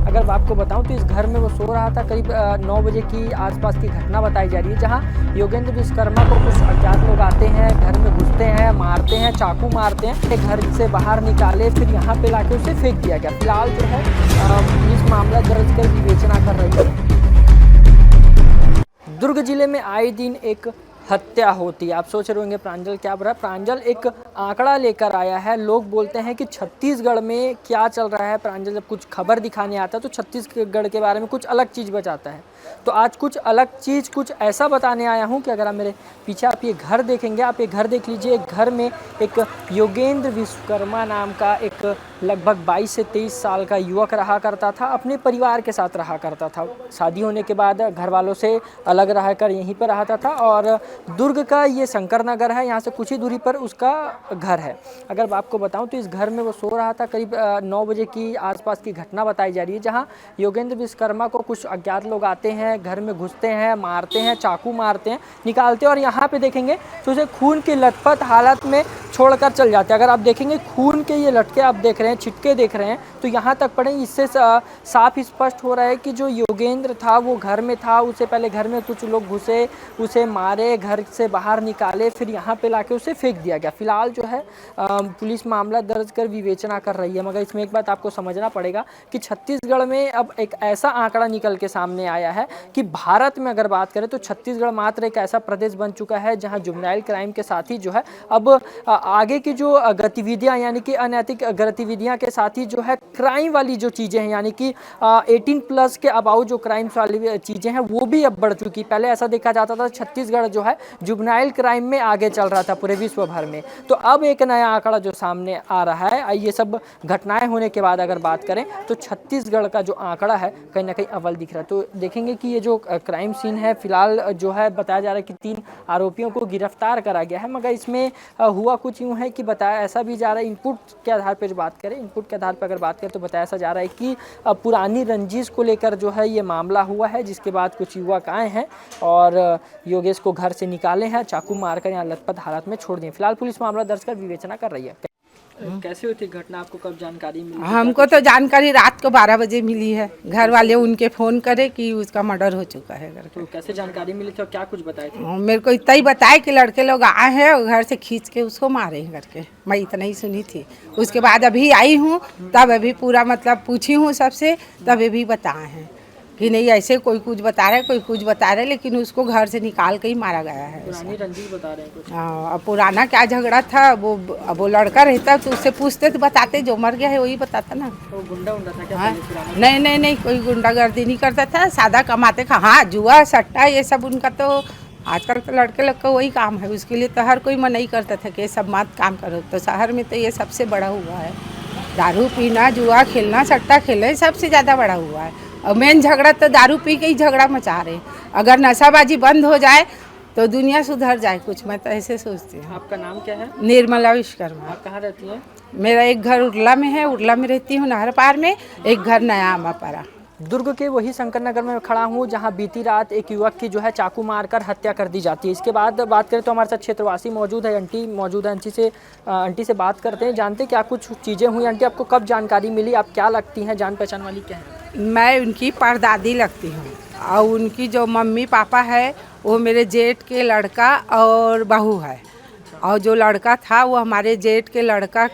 अगर आपको बताऊं तो इस घर में वो सो रहा था। करीब 9 बजे की आसपास की घटना बताई जा रही है, जहां योगेंद्र विश्वकर्मा को कुछ अज्ञात लोग आते हैं, घर में घुसते हैं, मारते हैं, चाकू मारते हैं, घर से बाहर निकाले, फिर यहाँ पे लाके उसे फेंक दिया गया। फिलहाल जो है पुलिस मामला दर्ज कर विवेचना कर रही है। दुर्ग जिले में आए दिन एक हत्या होती है। आप सोच रहे होंगे प्रांजल क्या बोल रहा है। प्रांजल एक आंकड़ा लेकर आया है। लोग बोलते हैं कि छत्तीसगढ़ में क्या चल रहा है। प्रांजल जब कुछ खबर दिखाने आता है तो छत्तीसगढ़ के बारे में कुछ अलग चीज़ बताता है। तो आज कुछ अलग चीज़, कुछ ऐसा बताने आया हूं कि अगर आप मेरे पीछे आप ये घर देखेंगे, आप ये घर देख लीजिए। घर में एक योगेंद्र विश्वकर्मा नाम का एक लगभग 22 से 23 साल का युवक रहा करता था। अपने परिवार के साथ रहा करता था। शादी होने के बाद घर वालों से अलग रहकर यहीं पर रहता था। और दुर्ग का ये शंकर नगर है, यहाँ से कुछ ही दूरी पर उसका घर है। अगर आपको बताऊं तो इस घर में वो सो रहा था। करीब 9 बजे की आसपास की घटना बताई जा रही है, जहां योगेंद्र विश्वकर्मा को कुछ अज्ञात लोग आते हैं, घर में घुसते हैं, मारते हैं, चाकू मारते हैं, निकालते हैं और यहाँ पे देखेंगे तो उसे खून की लथपथ हालत में छोड़कर चल जाते हैं। अगर आप देखेंगे खून के ये लटके आप देख रहे हैं, छिटके देख रहे हैं, तो यहाँ तक पड़े। इससे साफ स्पष्ट हो रहा है कि जो योगेंद्र था वो घर में था। उससे पहले घर में कुछ लोग घुसे, उसे मारे, घर से बाहर निकाले, फिर यहाँ पे लाके उसे फेंक दिया गया। फिलहाल जो है पुलिस मामला दर्ज कर विवेचना कर रही है। मगर इसमें एक बात आपको समझना पड़ेगा कि छत्तीसगढ़ में अब एक ऐसा आंकड़ा निकल के सामने आया है कि भारत में अगर बात करें तो छत्तीसगढ़ मात्र एक ऐसा प्रदेश बन चुका है जहाँ जुवेनाइल क्राइम के साथ ही जो है अब आगे की जो गतिविधियाँ, यानी कि अनैतिक गतिविधियाँ के साथ ही जो है क्राइम वाली जो चीज़ें हैं, यानी कि 18+ के अबाउट जो क्राइम्स वाली चीज़ें हैं वो भी अब बढ़ चुकी। पहले ऐसा देखा जाता था छत्तीसगढ़ जो है जुवेनाइल क्राइम में आगे चल रहा था पूरे विश्व भर में। तो अब एक नया आंकड़ा जो सामने आ रहा है, ये सब घटनाएं होने के बाद अगर बात करें तो छत्तीसगढ़ का जो आंकड़ा है कहीं ना कहीं अव्वल दिख रहा है। तो देखेंगे कि ये जो क्राइम सीन है, फिलहाल जो है बताया जा रहा है कि 3 आरोपियों को गिरफ्तार करा गया है। मगर इसमें हुआ कुछ यूँ है कि बताया ऐसा भी जा रहा है, इनपुट के आधार पर बात करें, इनपुट के आधार पर अगर बात करें तो बताया ऐसा जा रहा है कि पुरानी रंजिश को लेकर जो है ये मामला हुआ है, जिसके बाद कुछ युवक आए हैं और योगेश को घर से निकाले हैं, चाकू मारकर यहाँ लथपथ हालत में छोड़ दिए। फिलहाल पुलिस मामला दर्ज कर विवेचना कर रही है। कैसे हुई थी घटना, आपको कब जानकारी मिली? हमको तो जानकारी रात को 12 बजे मिली है। घर वाले उनके फ़ोन करे कि उसका मर्डर हो चुका है करके। तो कैसे जानकारी मिली थी और क्या कुछ बताए थे? मेरे को इतना ही बताया कि लड़के लोग आए हैं और घर से खींच के उसको मारे हैं करके। मैं इतना ही सुनी थी। उसके बाद अभी आई हूँ तब अभी पूरा मतलब पूछी हूँ सबसे, तब अभी बताए हैं कि नहीं ऐसे कोई कुछ बता रहा है, कोई कुछ बता रहा है, लेकिन उसको घर से निकाल के ही मारा गया है। पुरानी रंजिश बता रहे हैं कुछ? अब पुराना क्या झगड़ा था, वो लड़का रहता तो उससे पूछते तो बताते, जो मर गया है वही बताता ना। तो गुंडा था क्या? नहीं, कोई गुंडागर्दी नहीं करता था, सादा कमाते खा। हाँ, जुआ सट्टा ये सब उनका तो आजकल तो लड़के लोग का वही काम है। उसके लिए तो हर कोई मना करता था कि ये सब मत काम करो। तो शहर में तो ये सबसे बड़ा हुआ है। दारू पीना, जुआ खेलना, सट्टा खेलना सबसे ज़्यादा बड़ा हुआ है। और मेन झगड़ा तो दारू पी के ही झगड़ा मचा रहे। अगर नशाबाजी बंद हो जाए तो दुनिया सुधर जाए कुछ, मैं तो ऐसे सोचती हूँ। आपका नाम क्या है? निर्मला विश्वकर्मा। आप कहाँ रहती हैं? मेरा एक घर उरला में है, उरला में रहती हूँ नहर पार में, एक घर नया आमापारा। दुर्ग के वही शंकर नगर में खड़ा हूँ जहाँ बीती रात एक युवक की जो है चाकू मारकर हत्या कर दी जाती है। इसके बाद बात करें तो हमारे साथ क्षेत्रवासी मौजूद है, आंटी मौजूद है। आंटी से बात करते हैं, जानते क्या कुछ चीज़ें हुई। आंटी, आपको कब जानकारी मिली? आप क्या लगती हैं, जान पहचान वाली क्या है? मैं उनकी परदादी लगती हूँ और उनकी जो मम्मी पापा है वो मेरे जेठ के लड़का और बहू है। और जो लड़का था वो हमारे जेठ के लड़के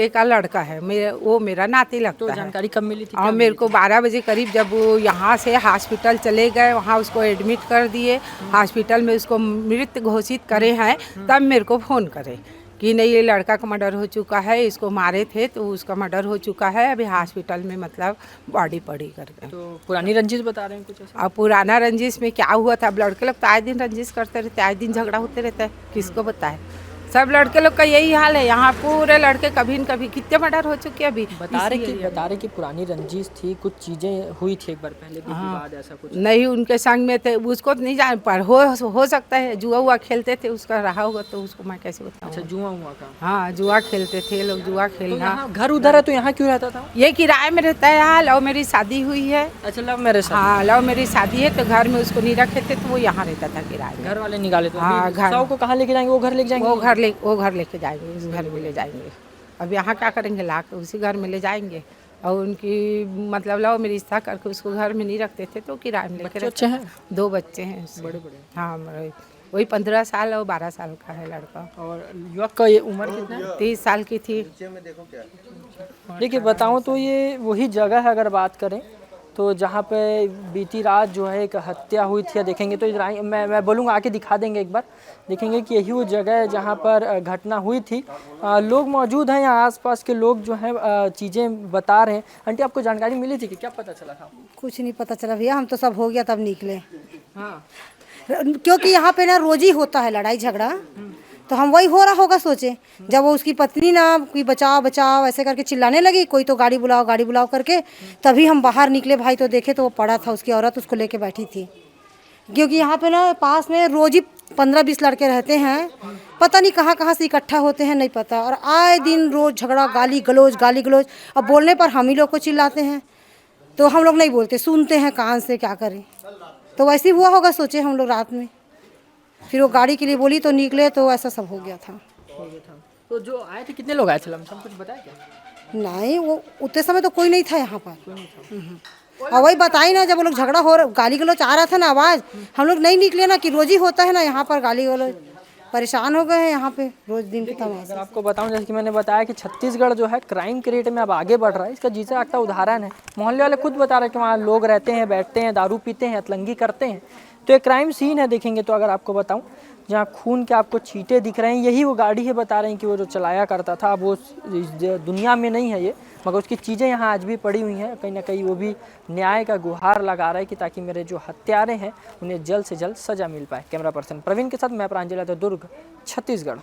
का लड़का है। वो मेरा नाती लगता है। तो जानकारी कब मिली थी? और मेरे को 12 बजे करीब जब वो यहाँ से हॉस्पिटल चले गए, वहाँ उसको एडमिट कर दिए, हॉस्पिटल में उसको मृत घोषित करे हैं, तब मेरे को फ़ोन करे कि नहीं ये लड़का का मर्डर हो चुका है, इसको मारे थे तो उसका मर्डर हो चुका है, अभी हॉस्पिटल में मतलब बॉडी पड़ी करके। तो पुरानी रंजिश बता रहे हैं कुछ ऐसा? अब पुराना रंजिश में क्या हुआ था, अब लड़के लोग तो आए दिन रंजिश करते रहते, आए दिन झगड़ा होते रहता है, किसको बताए। सब लड़के लोग का यही हाल है यहाँ, पूरे लड़के कभी न कभी कितने मर्डर हो चुके हैं। अभी बता रहे कि पुरानी रंजिश थी, कुछ चीज़ें हुई थी एक बार पहले भी। बाद ऐसा कुछ नहीं उनके संग में थे, उसको नहीं जान पर हो सकता है जुआ हुआ खेलते थे, उसका रहा होगा तो उसको मैं कैसे बताऊँ। अच्छा, जुआ हुआ का? हाँ, जुआ खेलते थे लोग, जुआ खेलना। तो घर उधर है तो यहाँ क्यों रहता था? ये किराए में रहता है। यहाँ लव मेरी शादी हुई है। अच्छा, लव मैरिज? हाँ, लव मेरी शादी है, तो घर में उसको नहीं रखे थे तो वो यहाँ रहता था किराए में। घर वाले निकाले थे? हाँ, घर को कहाँ लेके जाएंगे? वो घर लेके जाएंगे? वो घर लेके जाएंगे, उस घर में ले जाएंगे। अब यहाँ क्या करेंगे, ला के उसी घर में ले जाएंगे। और उनकी मतलब लव में रिश्ता करके उसको घर में नहीं रखते थे तो किराए में लेके बच्चे हैं? 2 बच्चे हैं उसके। बड़े बड़े। हाँ वही 15 साल और 12 साल का है लड़का। और युवक का ये उम्र कितना है? 30 साल की थी। देखिए बताऊं तो ये वही जगह है, अगर बात करें तो जहाँ पे बीती रात जो है एक हत्या हुई थी। देखेंगे तो मैं बोलूँगा आके दिखा देंगे एक बार, देखेंगे कि यही वो जगह है जहाँ पर घटना हुई थी। लोग मौजूद हैं यहाँ, आसपास के लोग जो हैं चीज़ें बता रहे हैं। आंटी आपको जानकारी मिली थी कि क्या पता चला था? कुछ नहीं पता चला भैया, हम तो सब हो गया तब निकले। हाँ, क्योंकि यहाँ पे ना रोज ही होता है लड़ाई झगड़ा, तो हम वही हो रहा होगा सोचे। जब वो उसकी पत्नी ना कोई बचाओ बचाओ ऐसे करके चिल्लाने लगी, कोई तो गाड़ी बुलाओ करके, तभी हम बाहर निकले भाई, तो देखे तो वो पड़ा था, उसकी औरत उसको लेके बैठी थी। क्योंकि यहाँ पे ना पास में रोज ही 15-20 लड़के रहते हैं, पता नहीं कहाँ से इकट्ठा होते हैं नहीं पता, और आए दिन रोज झगड़ा, गाली गलौज। अब बोलने पर हम ही लोग को चिल्लाते हैं, तो हम लोग नहीं बोलते, सुनते हैं कान से, क्या करें। तो वैसे ही हुआ होगा सोचे हम लोग रात में, फिर वो गाड़ी के लिए बोली तो निकले, तो ऐसा सब हो गया था। तो जो आए थे कितने लोग आए थे लमसम, कुछ बताया क्या? नहीं, वो उतने समय तो कोई नहीं था यहाँ पर। और वही बताई ना, जब वो लोग झगड़ा हो गाली गलौज आ रहा था ना आवाज़, हम लोग नहीं निकले ना, कि रोज ही होता है ना यहाँ पर गाली गलौज। परेशान हो गए हैं यहाँ पे रोज दिन की तमाशा। अगर आपको बताऊं, जैसे कि मैंने बताया कि छत्तीसगढ़ जो है क्राइम के रेट में अब आगे बढ़ रहा है, इसका जीता जागता उदाहरण है। मोहल्ले वाले खुद बता रहे हैं कि वहाँ लोग रहते हैं, बैठते हैं, दारू पीते हैं, अतलंगी करते हैं। तो एक क्राइम सीन है, देखेंगे तो अगर आपको बताऊं, जहाँ खून के आपको छींटे दिख रहे हैं, यही वो गाड़ी है। बता रहे हैं कि वो जो चलाया करता था, अब वो इस दुनिया में नहीं है ये, मगर उसकी चीज़ें यहाँ आज भी पड़ी हुई हैं। कहीं ना कहीं वो भी न्याय का गुहार लगा रहा है कि ताकि मेरे जो हत्यारे हैं उन्हें जल्द से जल्द सज़ा मिल पाए। कैमरा पर्सन प्रवीण के साथ मैं प्रांजल, दुर्ग, छत्तीसगढ़।